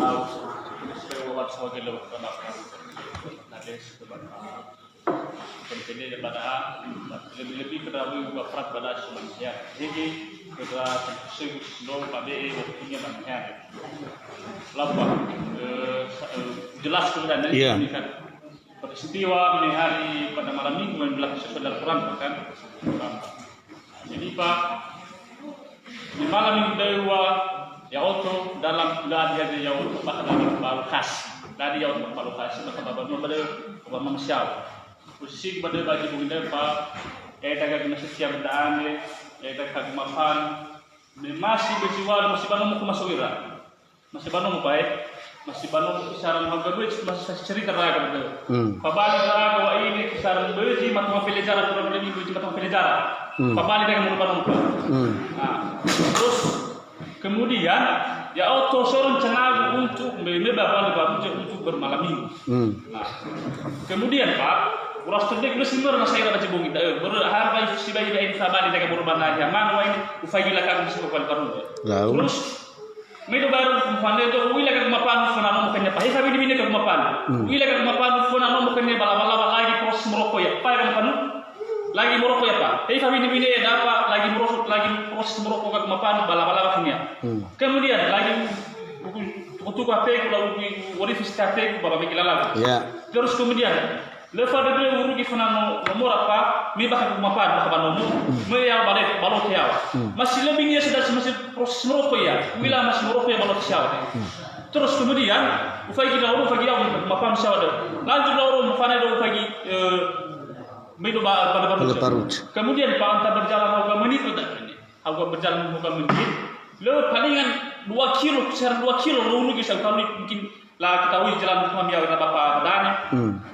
tahu sebagai sebagai lebih nades pentingnya daripada lebih kedua berat pada manusia. Jadi kedua sungguh pada waktunya manusia. Lapa jelas sebenarnya ini kan peristiwa di hari pada malam minggu yang berlaku sesuai dalam Quran kan. Jadi Pak di malam minggu dewa ya auto dalam dia ya auto bahkan dalam balukas dari ya auto balukas maka bapak pada manusia posisi pada bagi bunda Pak dagang masih siap daan dagang makan masih berjiwa masih bangun ke masawira masih bangun baik masih bangun kisaran harga duit masih cerita raga betul pabali raga wa ini kisaran beji matma pelejara kurang lebih beji matma pelejara pabali dengan bangun terus kemudian ya auto sorong cenag untuk membahas untuk bermalam minggu kemudian Pak uras terdek lu simur na sayra baca bungi harba si bayi da insabani daga burbana ya man wa ini ufagila kan si ko baru terus medo baru kumfande to wila ka mapan fona no kanya pa hesa bini bini ka mapan wila ka mapan fona no kanya bala bala lagi proses merokok ya pa kan panu lagi merokok ya Pak hesa bini bini ya dapat lagi merokok lagi proses merokok ka mapan bala bala kanya kemudian lagi untuk kafe kalau wari fiskate baba mikilala terus kemudian lefa de urugi fana no morapa mi baka mapan baka banomu me ya bale balot ya masih lebih dia sudah masih proses merokok ya wila masih merokok ya balot siawa terus kemudian ufai kita urus pagi awal mapan siawa lanjut loro mafana do pagi medo pada baru kemudian Pak anta berjalan beberapa menit agak berjalan beberapa menit le palingan 2 kilo sekitar 2 kilo urugi sekali mungkin lah ketahui jalan kami awal bapak dana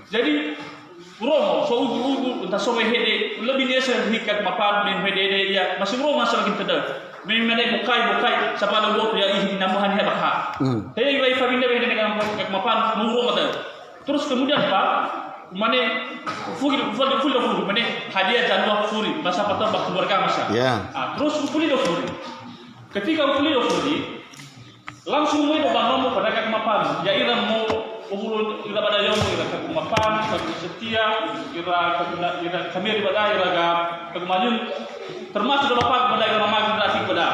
jadi Romo, so ugu entah so hede lebih dia sehikat mapan men hede ya masih Romo masih lagi tidak men mana bukai siapa ada buat ya ini namuhan ya bakha hei wai family hede dengan mapan muru mata terus kemudian Pak mana full mana hadiah jangan furi masa patah bak keluarga masa terus fuli do furi ketika fuli do furi langsung mau bangun pada kak mapan ya ira mau umur ira pada yang ira kak mapan setia ira kami ira ga kemajun termasuk bapak pada ira mama kita pada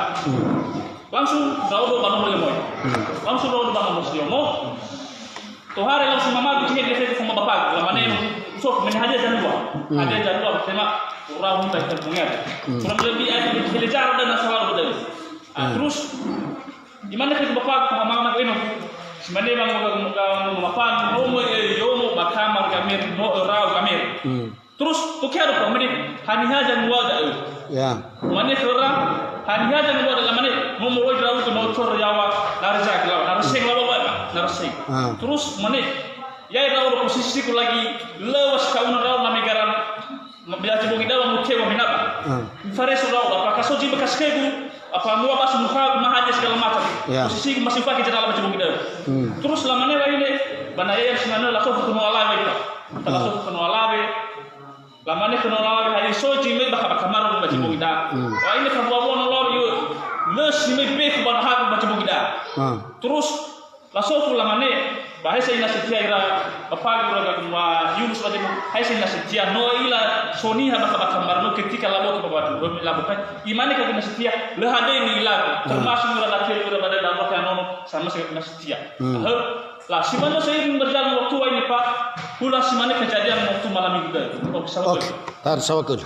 langsung daud bangun mulai langsung daud bangun muslimu to hari langsung mama bikin dia sama bapak lamane sok menhaja janua tema orang tak terpungat kurang lebih ada belajar dan asal betul terus gimana kita bapak sama mama nak ini sebenarnya bang mapan romo yomo bakamar kamir no rau kamir terus tu kira apa meni haniha janua dah mana orang haniha janua dah mana romo rau tu no cor yawa narjak lawa narsing terus mana ya rau posisi ku lagi lewas kauna rau namigaran biasa bungi dawa mukewa minapa fares rau apa kasoji bekas kebu apa mua pas muka mahaja segala macam posisi masih pakai jalan macam begitu terus lamanya lagi banaya yang sebenarnya langsung ketemu alabe kita langsung ketemu alabe lamanya ketemu alabe hari soji me baka kamar macam begitu wah ini kamu bawa nolor yuk les me bek banhag macam begitu terus langsung lamanya bahasa ina setia ira apa gura gua Yunus tadi bahasa ina setia no ila soni ha baka kamar no ketika labo ke babatu do labo kan imani ka ina setia le hade ni ila termasuk ura datil ura pada dalam kan no sama sekali ina setia lah simana saya berjalan waktu ini Pak pula simana kejadian waktu malam itu tar sawakul